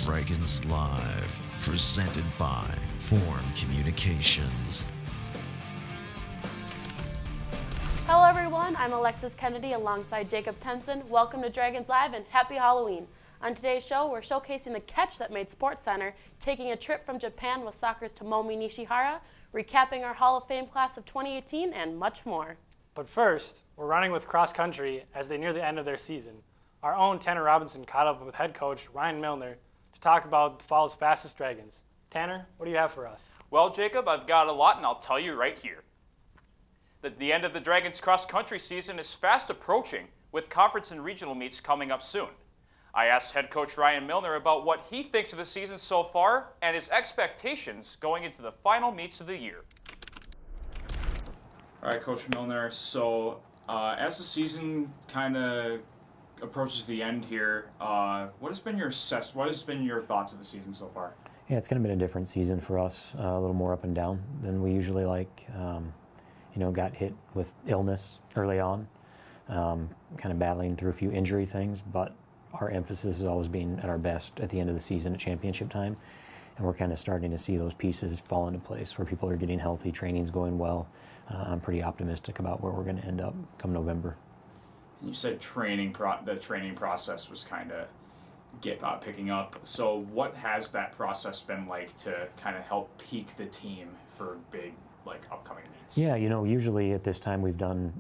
Dragons Live, presented by Form Communications. Hello everyone, I'm Alexis Kennedy alongside Jacob Tenson. Welcome to Dragons Live and happy Halloween. On today's show, we're showcasing the catch that made SportsCenter, taking a trip from Japan with soccer's Tomomi Nishihara, recapping our Hall of Fame class of 2018, and much more. But first, we're running with cross country as they near the end of their season. Our own Tanner Robinson caught up with head coach Ryan Milner to talk about the fall's fastest Dragons. Tanner, what do you have for us? Well, Jacob, I've got a lot, and I'll tell you right here. The end of the Dragons cross-country season is fast approaching, with conference and regional meets coming up soon. I asked head coach Ryan Milner about what he thinks of the season so far and his expectations going into the final meets of the year. All right, Coach Milner, so as the season kind of approaches the end here, what has been your thoughts of the season so far? Yeah, it's kind of been a different season for us, a little more up and down than we usually like. Got hit with illness early on, kind of battling through a few injury things, but our emphasis has always been at our best at the end of the season at championship time, and we're kind of starting to see those pieces fall into place where people are getting healthy, training's going well. I'm pretty optimistic about where we're going to end up come November. You said the training process was kind of picking up. So what has that process been like to kind of help peak the team for big upcoming meets? Yeah, usually at this time we've done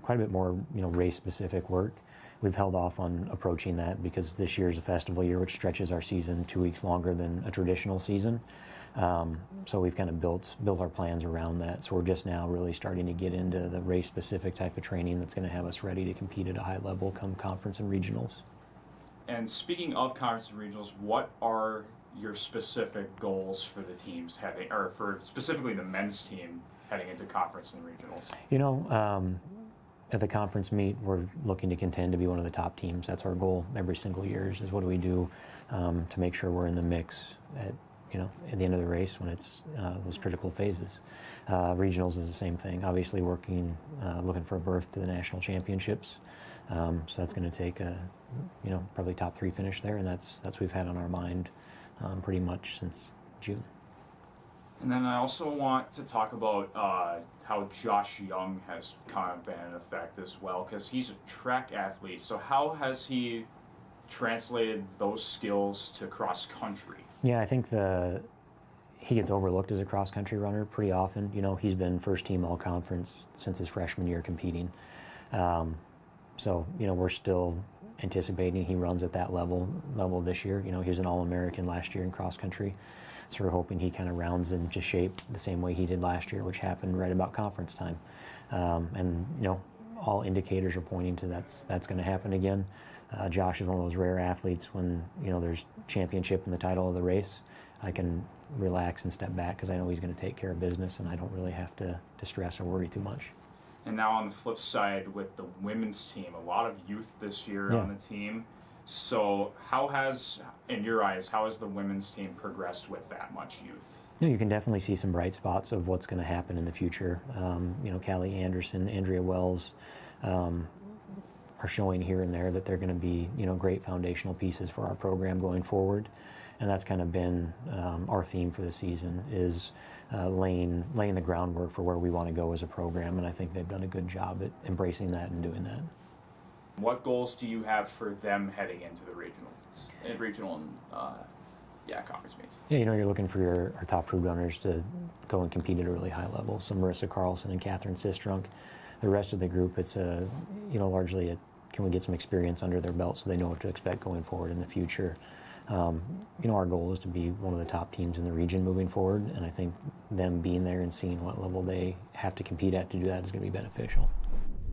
quite a bit more race-specific work. We've held off on approaching that because this year is a festival year, which stretches our season 2 weeks longer than a traditional season. So we've kind of built our plans around that. So we're just now really starting to get into the race-specific type of training that's going to have us ready to compete at a high level come conference and regionals. And speaking of conference and regionals, what are your specific goals for the teams for specifically the men's team heading into conference and regionals? At the conference meet, we're looking to contend to be one of the top teams. That's our goal every single year is what do we do to make sure we're in the mix at the end of the race when it's those critical phases. Regionals is the same thing. Obviously looking for a berth to the national championships. So that's going to take a, probably top 3 finish there, and that's what we've had on our mind pretty much since June. And then I also want to talk about how Josh Young has kind of been in effect as well, because he's a track athlete. So how has he translated those skills to cross country? Yeah, I think he gets overlooked as a cross country runner pretty often. He's been first team all conference since his freshman year competing. So we're still anticipating he runs at that level this year. He was an All-American last year in cross country. So we're hoping he kind of rounds into shape the same way he did last year, which happened right about conference time. And all indicators are pointing to that's going to happen again. Josh is one of those rare athletes when there's championship in the title of the race. I can relax and step back because I know he's going to take care of business, and I don't really have to stress or worry too much. And now on the flip side with the women's team, a lot of youth this year on the team. So in your eyes, how has the women's team progressed with that much youth? You can definitely see some bright spots of what's going to happen in the future. Callie Anderson, Andrea Wells are showing here and there that they're going to be great foundational pieces for our program going forward. And that's kind of been our theme for the season is laying the groundwork for where we want to go as a program, and I think they've done a good job at embracing that and doing that. What goals do you have for them heading into the regional and conference meets? Yeah, you're looking for our top crew runners to go and compete at a really high level. So Marissa Carlson and Catherine Sistrunk. The rest of the group, it's largely can we get some experience under their belt so they know what to expect going forward in the future. Our goal is to be one of the top teams in the region moving forward, and I think them being there and seeing what level they have to compete at to do that is going to be beneficial.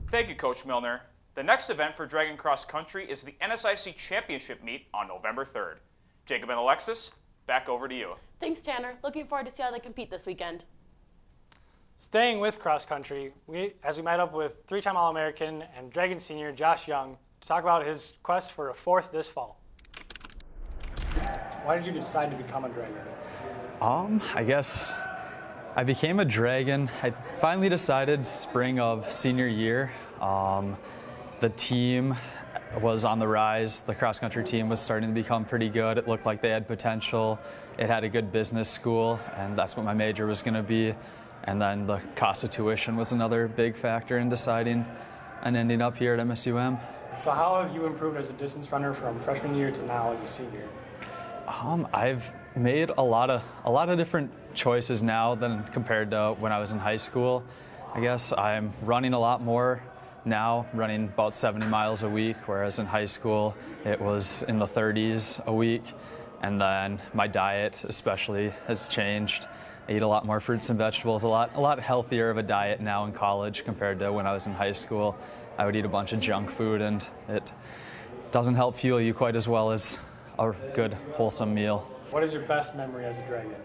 Thank you, Coach Milner. The next event for Dragon Cross Country is the NSIC Championship Meet on November 3rd. Jacob and Alexis, back over to you. Thanks, Tanner. Looking forward to see how they compete this weekend. Staying with cross country, as we met up with 3-time All-American and Dragon senior Josh Young to talk about his quest for a 4th this fall. Why did you decide to become a Dragon? I guess I became a Dragon. I finally decided spring of senior year. The team was on the rise. The cross-country team was starting to become pretty good. It looked like they had potential. It had a good business school, and that's what my major was going to be. And then the cost of tuition was another big factor in deciding and ending up here at MSUM. So how have you improved as a distance runner from freshman year to now as a senior? I've made a lot of different choices now than compared to when I was in high school. I guess I'm running a lot more now, running about 70 miles a week, whereas in high school it was in the 30s a week. And then my diet especially has changed. I eat a lot more fruits and vegetables, a lot healthier of a diet now in college compared to when I was in high school. I would eat a bunch of junk food, and it doesn't help fuel you quite as well as a good, wholesome meal. What is your best memory as a Dragon?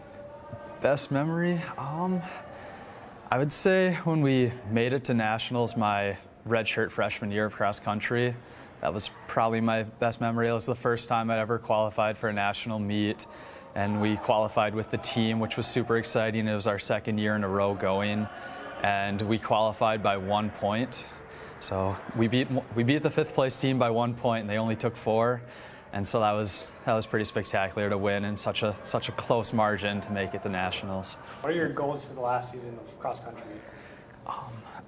Best memory? I would say when we made it to nationals my redshirt freshman year of cross country. That was probably my best memory. It was the first time I'd ever qualified for a national meet, and we qualified with the team, which was super exciting. It was our second year in a row going, and we qualified by 1 point. So we beat the fifth place team by 1 point, and they only took 4. And so that was pretty spectacular to win in such a close margin to make it to nationals. What are your goals for the last season of cross country?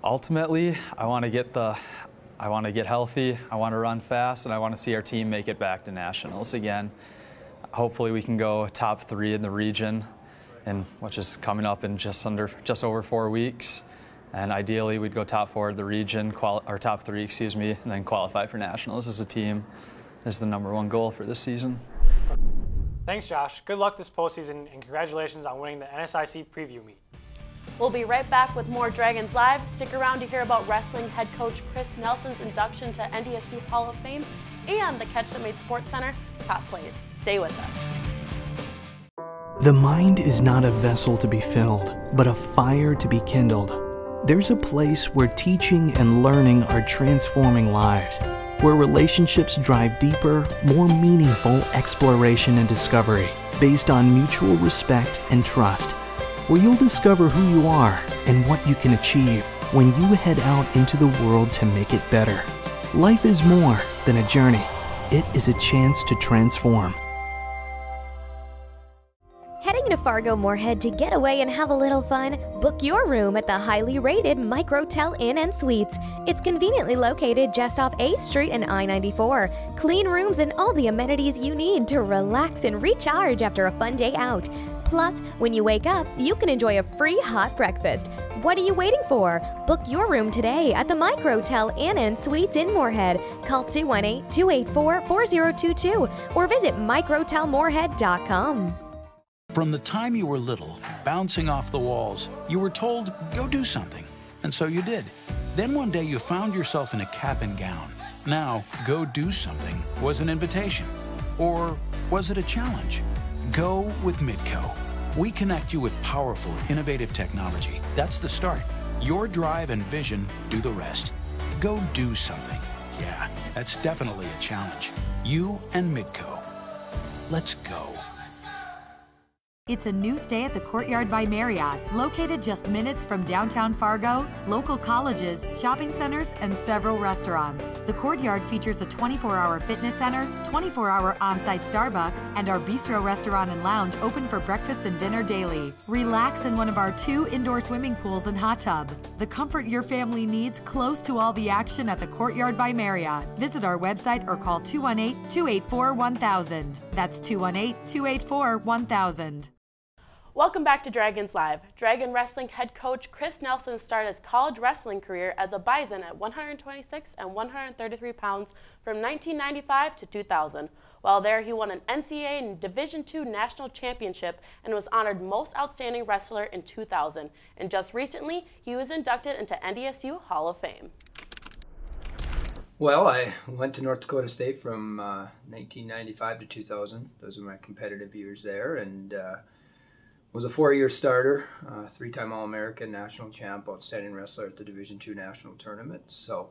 Ultimately, I want to get healthy, I want to run fast, and I want to see our team make it back to nationals again. Hopefully we can go top 3 in the region, and which is coming up in just over 4 weeks. And ideally we'd go top 4 of the region, or top 3, excuse me, and then qualify for nationals as a team is the #1 goal for this season. Thanks, Josh. Good luck this postseason, and congratulations on winning the NSIC preview meet. We'll be right back with more Dragons Live. Stick around to hear about wrestling head coach Chris Nelson's induction to NDSU Hall of Fame and the catch that made Sports Center top plays. Stay with us. The mind is not a vessel to be filled, but a fire to be kindled. There's a place where teaching and learning are transforming lives, where relationships drive deeper, more meaningful exploration and discovery based on mutual respect and trust, where you'll discover who you are and what you can achieve when you head out into the world to make it better. Life is more than a journey. It is a chance to transform. Heading to Fargo-Moorhead to get away and have a little fun? Book your room at the highly rated Microtel Inn & Suites. It's conveniently located just off 8th Street and I-94. Clean rooms and all the amenities you need to relax and recharge after a fun day out. Plus, when you wake up, you can enjoy a free hot breakfast. What are you waiting for? Book your room today at the Microtel Inn & Suites in Moorhead. Call 218-284-4022 or visit microtelmoorhead.com. From the time you were little, bouncing off the walls, you were told, go do something. And so you did. Then one day you found yourself in a cap and gown. Now, go do something was an invitation. Or was it a challenge? Go with Midco. We connect you with powerful, innovative technology. That's the start. Your drive and vision do the rest. Go do something. Yeah, that's definitely a challenge. You and Midco. Let's go. It's a new stay at the Courtyard by Marriott, located just minutes from downtown Fargo, local colleges, shopping centers, and several restaurants. The Courtyard features a 24-hour fitness center, 24-hour on-site Starbucks, and our bistro restaurant and lounge open for breakfast and dinner daily. Relax in one of our 2 indoor swimming pools and hot tub. The comfort your family needs close to all the action at the Courtyard by Marriott. Visit our website or call 218-284-1000. That's 218-284-1000. Welcome back to Dragons Live. Dragon Wrestling head coach Chris Nelson started his college wrestling career as a Bison at 126 and 133 pounds from 1995 to 2000. While there, he won an NCAA and Division II national championship and was honored Most Outstanding Wrestler in 2000. And just recently, he was inducted into NDSU Hall of Fame. Well, I went to North Dakota State from 1995 to 2000. Those were my competitive years there, and was a 4-year starter, 3-time All-American, national champ, outstanding wrestler at the Division II national tournament. So,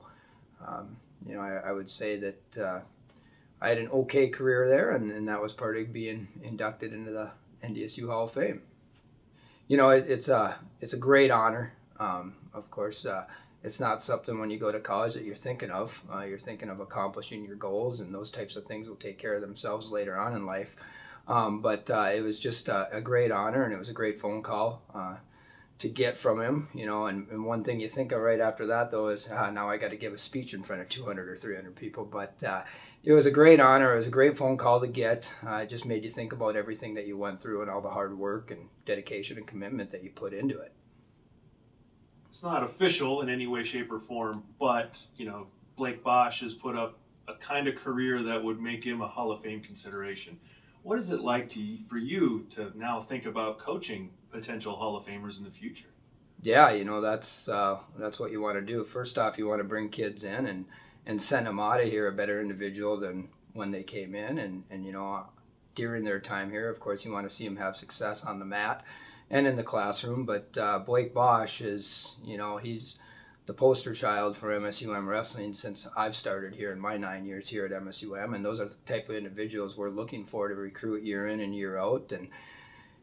you know, I would say that I had an okay career there, and that was part of being inducted into the NDSU Hall of Fame. You know, it's a great honor. Of course, it's not something when you go to college that you're thinking of. You're thinking of accomplishing your goals, and those types of things will take care of themselves later on in life. But it was just a great honor, and it was a great phone call to get from him, you know. And one thing you think of right after that, though, is now I got to give a speech in front of 200 or 300 people. But it was a great honor. It was a great phone call to get. It just made you think about everything that you went through and all the hard work and dedication and commitment that you put into it. It's not official in any way, shape, or form, but, you know, Blake Bosch has put up a kind of career that would make him a Hall of Fame consideration. What is it like for you to now think about coaching potential Hall of Famers in the future? Yeah, you know, that's what you want to do. First off, you want to bring kids in and send them out of here a better individual than when they came in. And you know, during their time here, of course, you want to see them have success on the mat and in the classroom. But Blake Bosch is, you know, he's the poster child for MSUM wrestling since I've started here in my 9 years here at MSUM, and those are the type of individuals we're looking for to recruit year in and year out and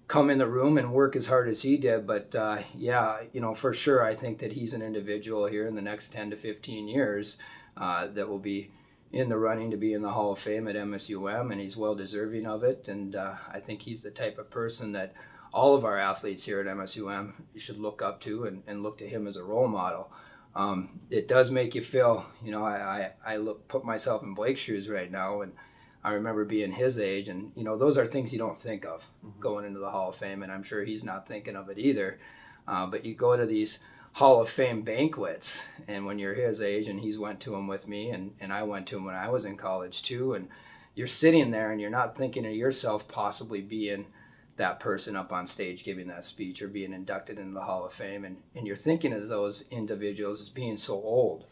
come in the room and work as hard as he did. But yeah, you know, for sure, I think that he's an individual here in the next 10 to 15 years that will be in the running to be in the Hall of Fame at MSUM, and he's well deserving of it. And I think he's the type of person that all of our athletes here at MSUM should look up to and look to him as a role model. It does make you feel, you know, I put myself in Blake's shoes right now, and I remember being his age, and, you know, those are things you don't think of going into the Hall of Fame, and I'm sure he's not thinking of it either. But you go to these Hall of Fame banquets, and when you're his age, and he's went to them with me, and I went to them when I was in college too, and you're sitting there and you're not thinking of yourself possibly being that person up on stage giving that speech or being inducted into the Hall of Fame, and you're thinking of those individuals as being so old.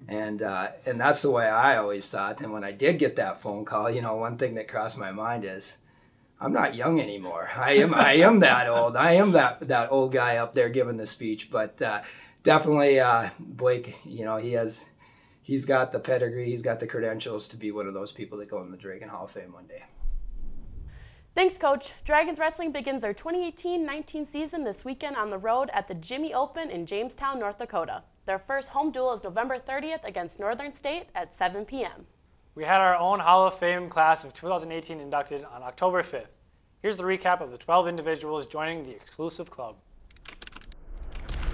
And that's the way I always thought. And when I did get that phone call, you know, one thing that crossed my mind is, I'm not young anymore. I am that old. I am that old guy up there giving the speech. But definitely Blake, you know, he's got the pedigree, he's got the credentials to be one of those people that go in the Dragon Hall of Fame one day. Thanks, Coach. Dragons Wrestling begins their 2018-19 season this weekend on the road at the Jimmy Open in Jamestown, North Dakota. Their first home duel is November 30th against Northern State at 7 p.m. We had our own Hall of Fame class of 2018 inducted on October 5th. Here's the recap of the 12 individuals joining the exclusive club.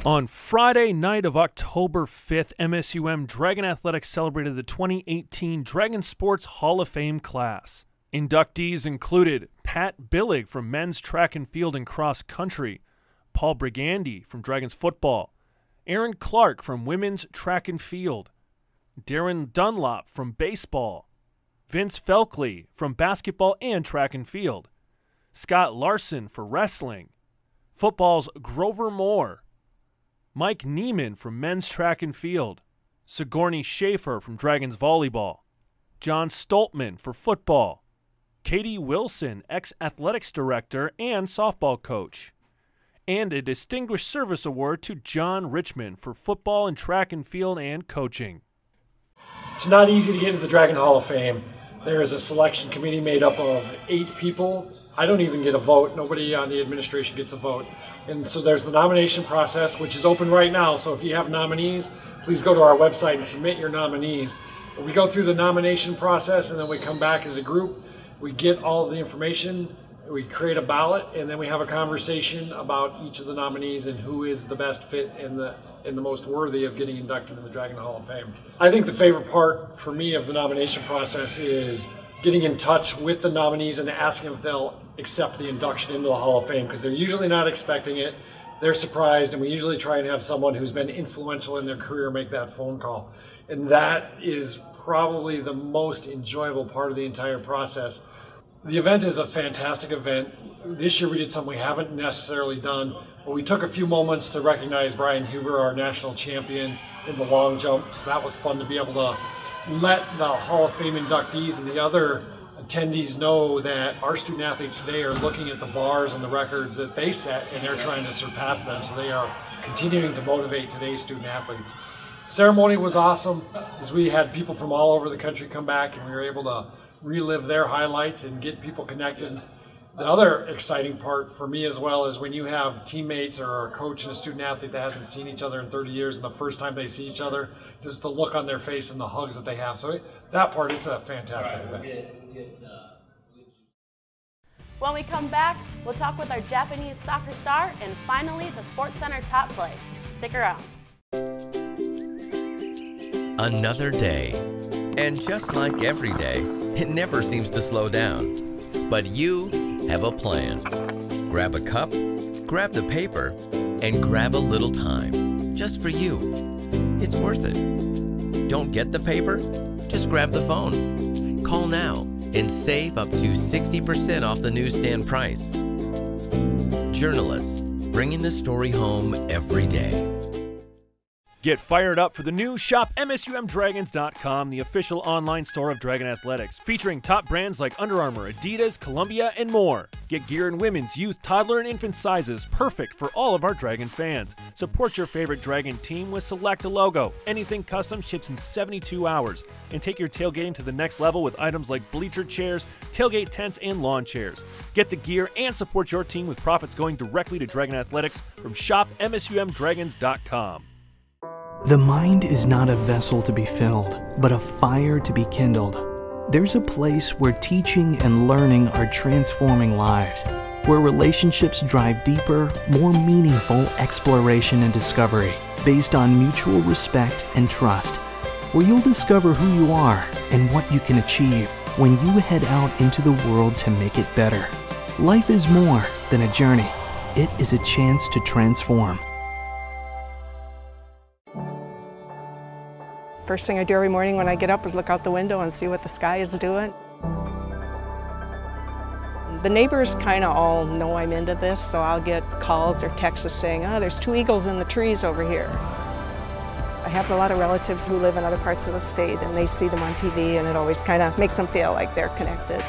On Friday night of October 5th, MSUM Dragon Athletics celebrated the 2018 Dragon Sports Hall of Fame class. Inductees included Pat Billig from men's track and field and cross country, Paul Brigandi from Dragons football, Aaron Clark from women's track and field, Darren Dunlop from baseball, Vince Felkley from basketball and track and field, Scott Larson for wrestling, football's Grover Moore, Mike Neiman from men's track and field, Sigourney Schaefer from Dragons volleyball, John Stoltman for football, Katie Wilson, ex-athletics director and softball coach, and a Distinguished Service Award to John Richmond for football and track and field and coaching. It's not easy to get into the Dragon Hall of Fame. There is a selection committee made up of 8 people. I don't even get a vote. Nobody on the administration gets a vote. And so there's the nomination process, which is open right now. So if you have nominees, please go to our website and submit your nominees. We go through the nomination process, and then we come back as a group. We get all of the information, we create a ballot, and then we have a conversation about each of the nominees and who is the best fit and the most worthy of getting inducted in the Dragon Hall of Fame. I think the favorite part for me of the nomination process is getting in touch with the nominees and asking if they'll accept the induction into the Hall of Fame, because they're usually not expecting it. They're surprised, and we usually try and have someone who's been influential in their career make that phone call. And that is probably the most enjoyable part of the entire process. The event is a fantastic event. This year we did something we haven't necessarily done, but we took a few moments to recognize Brian Huber, our national champion in the long jump. So that was fun to be able to let the Hall of Fame inductees and the other attendees know that our student athletes today are looking at the bars and the records that they set, and they're trying to surpass them. So they are continuing to motivate today's student athletes. Ceremony was awesome, as we had people from all over the country come back, and we were able to relive their highlights and get people connected. The other exciting part for me as well is when you have teammates or a coach and a student athlete that hasn't seen each other in 30 years, and the first time they see each other, just the look on their face and the hugs that they have. So that part, it's a fantastic event. When we come back, we'll talk with our Japanese soccer star and finally the Sports Center top play. Stick around. Another day. And just like every day, it never seems to slow down. But you have a plan. Grab a cup, grab the paper, and grab a little time. Just for you. It's worth it. Don't get the paper? Just grab the phone. Call now and save up to 60% off the newsstand price. Journalists, bringing the story home every day. Get fired up for the new Shop MSUMDragons.com, the official online store of Dragon Athletics, featuring top brands like Under Armour, Adidas, Columbia, and more. Get gear in women's, youth, toddler, and infant sizes, perfect for all of our Dragon fans. Support your favorite Dragon team with Select a logo. Anything custom ships in 72 hours. And take your tailgating to the next level with items like bleacher chairs, tailgate tents, and lawn chairs. Get the gear and support your team with profits going directly to Dragon Athletics from Shop MSUMDragons.com. The mind is not a vessel to be filled, but a fire to be kindled. There's a place where teaching and learning are transforming lives, where relationships drive deeper, more meaningful exploration and discovery based on mutual respect and trust, where you'll discover who you are and what you can achieve when you head out into the world to make it better. Life is more than a journey. It is a chance to transform. First thing I do every morning when I get up is look out the window and see what the sky is doing. The neighbors kind of all know I'm into this, so I'll get calls or texts saying, oh, there's 2 eagles in the trees over here. I have a lot of relatives who live in other parts of the state, and they see them on TV, and it always kind of makes them feel like they're connected.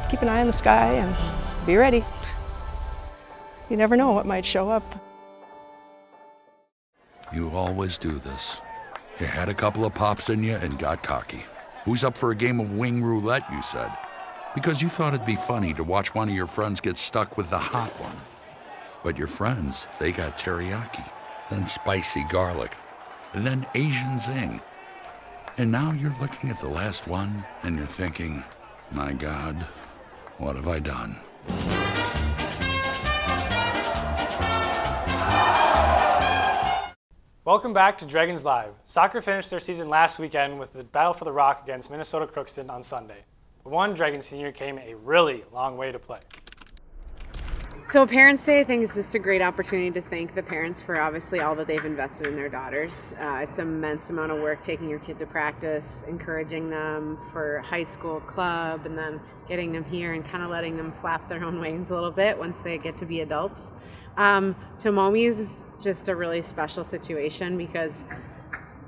Keep an eye on the sky and be ready. You never know what might show up. You always do this. You had a couple of pops in you and got cocky. Who's up for a game of wing roulette, you said? Because you thought it'd be funny to watch one of your friends get stuck with the hot one. But your friends, they got teriyaki, then spicy garlic, and then Asian zing. And now you're looking at the last one and you're thinking, my God, what have I done? Welcome back to Dragons Live. Soccer finished their season last weekend with the battle for the rock against Minnesota Crookston on Sunday. But one Dragon senior came a really long way to play. So Parents' Day, I think, is just a great opportunity to thank the parents for obviously all that they've invested in their daughters. It's an immense amount of work taking your kid to practice, encouraging them for high school club, and then getting them here and kind of letting them flap their own wings a little bit once they get to be adults. Tomomi's is just a really special situation because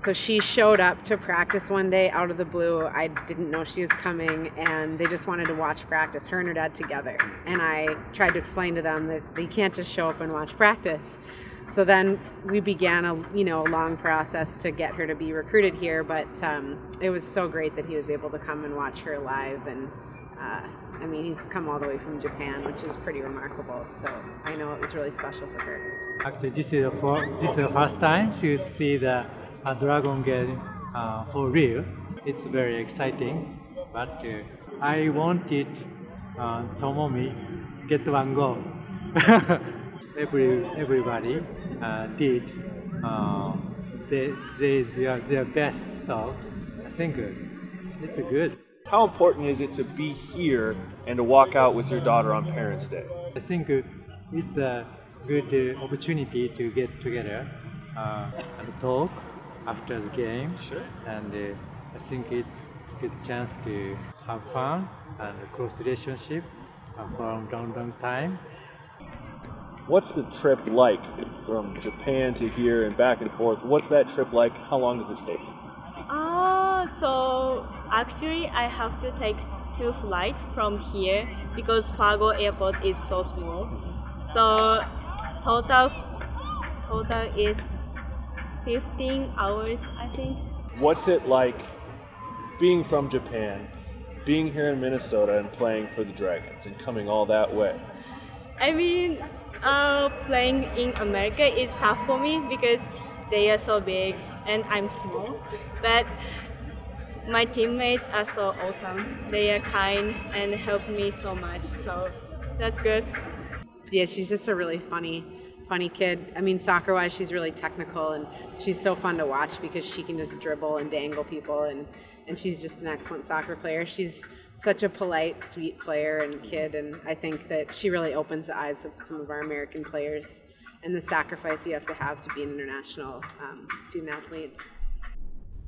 so she showed up to practice one day out of the blue. I didn't know she was coming, and they just wanted to watch practice, her and her dad together. And I tried to explain to them that they can't just show up and watch practice. So then we began a long process to get her to be recruited here, but it was so great that he was able to come and watch her live. And I mean, he's come all the way from Japan, which is pretty remarkable. So I know it was really special for her. Actually, this is the first time to see the Dragon game for real. It's very exciting, but I wanted Tomomi get one goal. Everybody did their best, so I think it's good. How important is it to be here and to walk out with your daughter on Parents' Day? I think it's a good opportunity to get together and talk after the game. Sure. And I think it's a good chance to have fun and a close relationship for a long time. What's the trip like from Japan to here and back and forth? What's that trip like? How long does it take? So actually I have to take 2 flights from here because Fargo Airport is so small. So total is 15 hours, I think. What's it like being from Japan, being here in Minnesota and playing for the Dragons and coming all that way? I mean, playing in America is tough for me because they are so big and I'm small. But my teammates are so awesome. They are kind and help me so much. So that's good. Yeah, she's just a really funny kid. I mean, soccer-wise, she's really technical, and she's so fun to watch because she can just dribble and dangle people, and she's just an excellent soccer player. She's such a polite, sweet player and kid, and I think that she really opens the eyes of some of our American players and the sacrifice you have to be an international student athlete.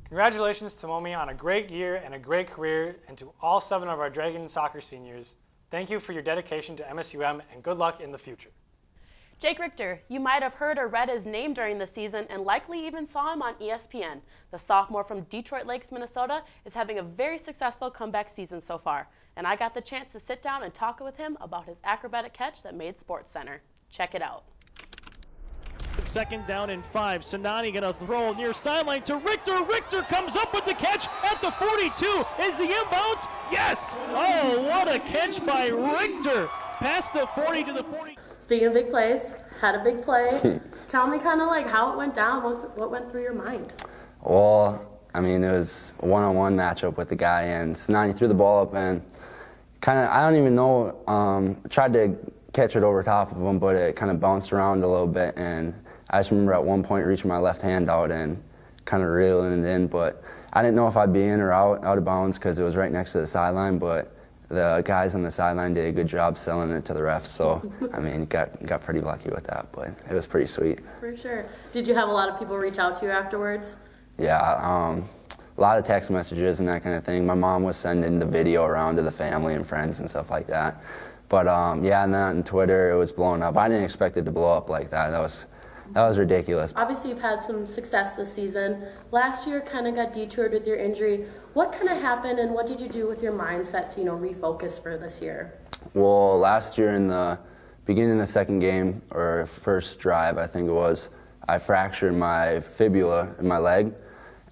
Congratulations to Momi on a great year and a great career, and to all 7 of our Dragon soccer seniors. Thank you for your dedication to MSUM, and good luck in the future. Jake Richter, you might have heard or read his name during the season and likely even saw him on ESPN. The sophomore from Detroit Lakes, Minnesota is having a very successful comeback season so far, and I got the chance to sit down and talk with him about his acrobatic catch that made SportsCenter. Check it out. 2nd down and 5. Sinani gonna throw near sideline to Richter. Richter comes up with the catch at the 42. Is he inbounds? Yes! Oh, what a catch by Richter. Past the 40 to the 40. Speaking of big plays, had a big play. Tell me kind of like how it went down, what went through your mind? Well, I mean, it was a one-on-one matchup with the guy, and Sinani threw the ball up and kind of, I don't even know, tried to catch it over top of him, but it kind of bounced around a little bit, and I just remember at one point reaching my left hand out and kind of reeling it in, but I didn't know if I'd be in or out of bounds because it was right next to the sideline, but the guys on the sideline did a good job selling it to the refs, so I mean, got pretty lucky with that, but it was pretty sweet. For sure. Did you have a lot of people reach out to you afterwards? Yeah, a lot of text messages and that kind of thing. My mom was sending the video around to the family and friends and stuff like that. But yeah, and then on Twitter, it was blowing up. I didn't expect it to blow up like that. That was ridiculous. Obviously, you've had some success this season. Last year kind of got detoured with your injury. What kind of happened, and what did you do with your mindset to, refocus for this year? Well, last year in the beginning of the 2nd game, or first drive, I think it was, I fractured my fibula in my leg.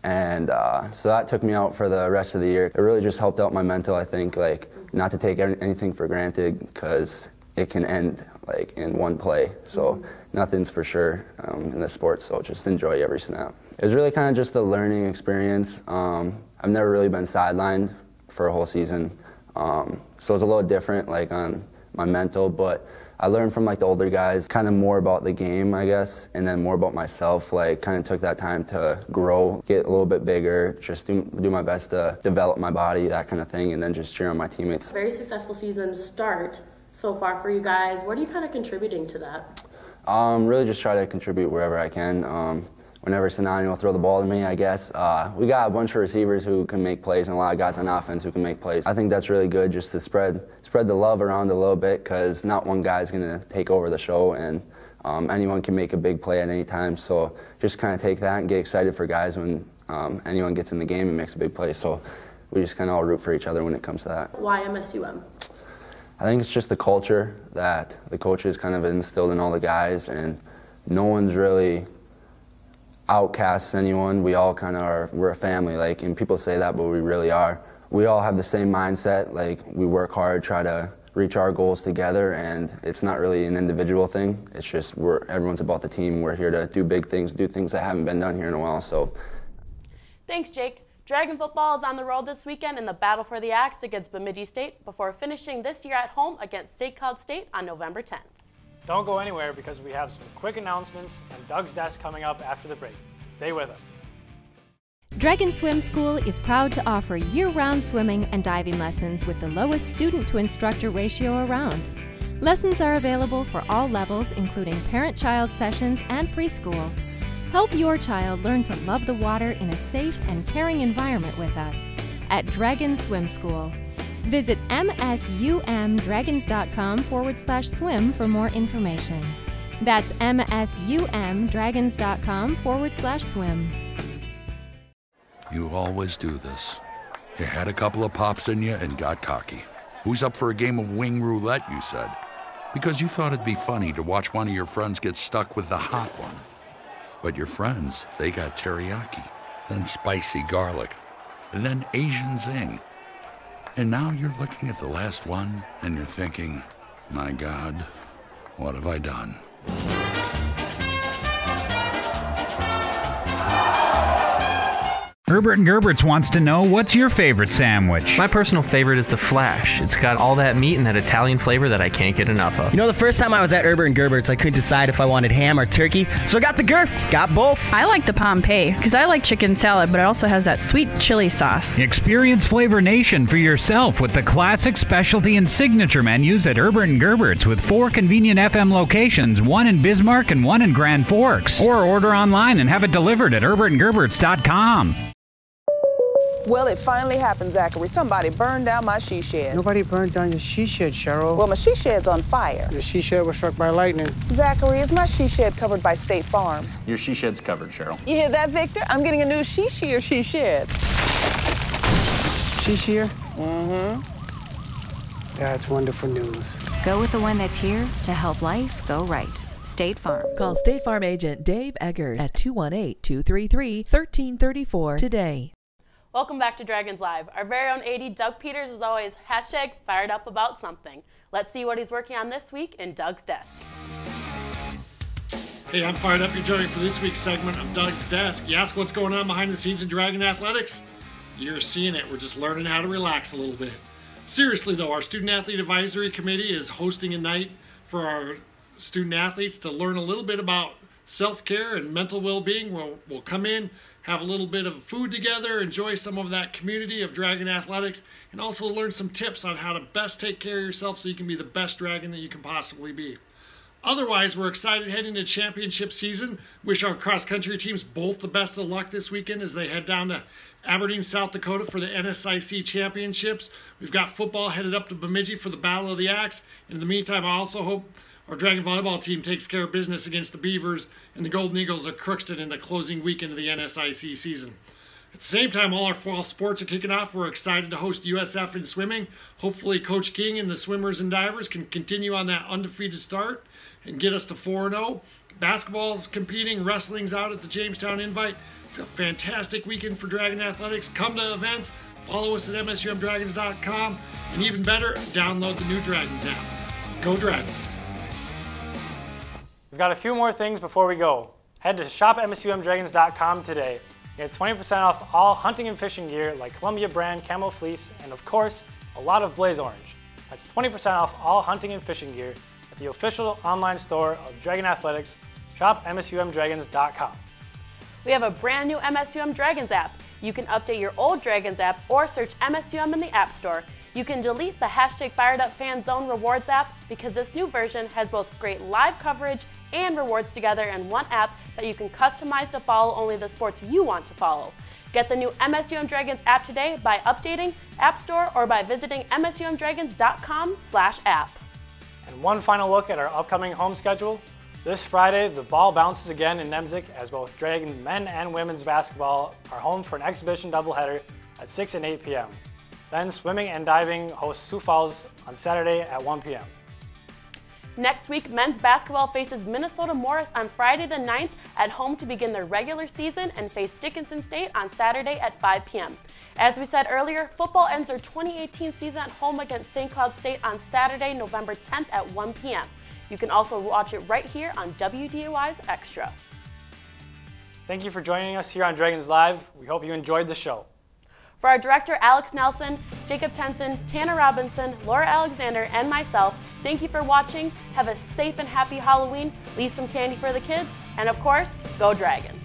And so that took me out for the rest of the year. It really just helped out my mental, I think, like not to take anything for granted because it can end like in one play. So nothing's for sure in this sport, so just enjoy every snap. It was really kind of just a learning experience. I've never really been sidelined for a whole season, so it was a little different like on my mental, but I learned from like the older guys kind of more about the game, I guess, and then more about myself, like kind of took that time to grow, get a little bit bigger, just do my best to develop my body, that kind of thing, and then just cheer on my teammates. Very successful season start so far for you guys. What are you kind of contributing to that? Really just try to contribute wherever I can. Whenever Sinani will throw the ball to me, I guess. We got a bunch of receivers who can make plays and a lot of guys on offense who can make plays. I think that's really good just to spread the love around a little bit because not one guy's going to take over the show and anyone can make a big play at any time. So just kind of take that and get excited for guys when anyone gets in the game and makes a big play. So we just kind of all root for each other when it comes to that. Why MSUM? I think it's just the culture that the coaches kind of instilled in all the guys, and no one's really outcasts anyone. We all kind of we're a family, like, and people say that, but we really are. We all have the same mindset, like we work hard, try to reach our goals together, and it's not really an individual thing. It's just everyone's about the team. We're here to do big things, do things that haven't been done here in a while. So, thanks, Jake. Dragon football is on the road this weekend in the Battle for the Axe against Bemidji State before finishing this year at home against St. Cloud State on November 10th. Don't go anywhere because we have some quick announcements and Doug's desk coming up after the break. Stay with us. Dragon Swim School is proud to offer year-round swimming and diving lessons with the lowest student-to-instructor ratio around. Lessons are available for all levels, including parent-child sessions and preschool. Help your child learn to love the water in a safe and caring environment with us at Dragon Swim School. Visit msumdragons.com/swim for more information. That's msumdragons.com/swim. You always do this. You had a couple of pops in you and got cocky. Who's up for a game of wing roulette, you said? Because you thought it'd be funny to watch one of your friends get stuck with the hot one. But your friends, they got teriyaki, then spicy garlic, and then Asian zing. And now you're looking at the last one and you're thinking, my God, what have I done? Herbert and Gerbert's wants to know, what's your favorite sandwich? My personal favorite is the Flash. It's got all that meat and that Italian flavor that I can't get enough of. You know, the first time I was at Herbert and Gerbert's, I couldn't decide if I wanted ham or turkey, so I got the Gerf. Got both. I like the Pompeii, because I like chicken salad, but it also has that sweet chili sauce. Experience Flavor Nation for yourself with the classic, specialty, and signature menus at Herbert and Gerbert's with 4 convenient FM locations, 1 in Bismarck and 1 in Grand Forks. Or order online and have it delivered at herbertandgerberts.com. Well, it finally happened, Zachary. Somebody burned down my she shed. Nobody burned down your she shed, Cheryl. Well, my she shed's on fire. Your she shed was struck by lightning. Zachary, is my she shed covered by State Farm? Your she shed's covered, Cheryl. You hear that, Victor? I'm getting a new she shed. She shed? Mm-hmm. That's wonderful news. Go with the one that's here to help life go right. State Farm. Call State Farm agent Dave Eggers at 218-233-1334 today. Welcome back to Dragons Live. Our very own AD, Doug Peters, is always hashtag fired up about something. Let's see what he's working on this week in Doug's desk. Hey, I'm fired up. You're joining for this week's segment of Doug's Desk. You ask what's going on behind the scenes in Dragon Athletics? You're seeing it. We're just learning how to relax a little bit. Seriously, though, our Student Athlete Advisory Committee is hosting a night for our student athletes to learn a little bit about self-care and mental well-being. We'll come in, have a little bit of food together, enjoy some of that community of Dragon Athletics, and also learn some tips on how to best take care of yourself so you can be the best Dragon that you can possibly be. Otherwise, we're excited heading into championship season. Wish our cross-country teams both the best of luck this weekend as they head down to Aberdeen, South Dakota for the NSIC championships. We've got football headed up to Bemidji for the Battle of the Axe. And in the meantime, I also hope our Dragon volleyball team takes care of business against the Beavers and the Golden Eagles of Crookston in the closing weekend of the NSIC season. At the same time, all our fall sports are kicking off. We're excited to host USF in swimming. Hopefully Coach King and the swimmers and divers can continue on that undefeated start and get us to 4-0. Basketball's competing, wrestling's out at the Jamestown Invite. It's a fantastic weekend for Dragon Athletics. Come to events, follow us at MSUMDragons.com, and even better, download the new Dragons app. Go Dragons! We've got a few more things before we go. Head to shopmsumdragons.com today. Get 20% off all hunting and fishing gear like Columbia brand camo fleece and of course, a lot of Blaze Orange. That's 20% off all hunting and fishing gear at the official online store of Dragon Athletics, shopmsumdragons.com. We have a brand new MSUM Dragons app. You can update your old Dragons app or search MSUM in the App Store. You can delete the hashtag FiredUpFanZone Rewards app because this new version has both great live coverage and rewards together in one app that you can customize to follow only the sports you want to follow. Get the new MSUM Dragons app today by updating App Store or by visiting msumdragons.com/app. And one final look at our upcoming home schedule. This Friday, the ball bounces again in Nemzik as both Dragon men and women's basketball are home for an exhibition doubleheader at 6 and 8 p.m. Then swimming and diving host Sioux Falls on Saturday at 1 p.m. Next week, men's basketball faces Minnesota Morris on Friday the 9th at home to begin their regular season and face Dickinson State on Saturday at 5 p.m. As we said earlier, football ends their 2018 season at home against St. Cloud State on Saturday, November 10th at 1 p.m. You can also watch it right here on WDAY's Extra. Thank you for joining us here on Dragons Live. We hope you enjoyed the show. For our director, Alex Nelson, Jacob Tenson, Tanner Robinson, Laura Alexander, and myself, thank you for watching. Have a safe and happy Halloween. Leave some candy for the kids. And of course, go Dragons.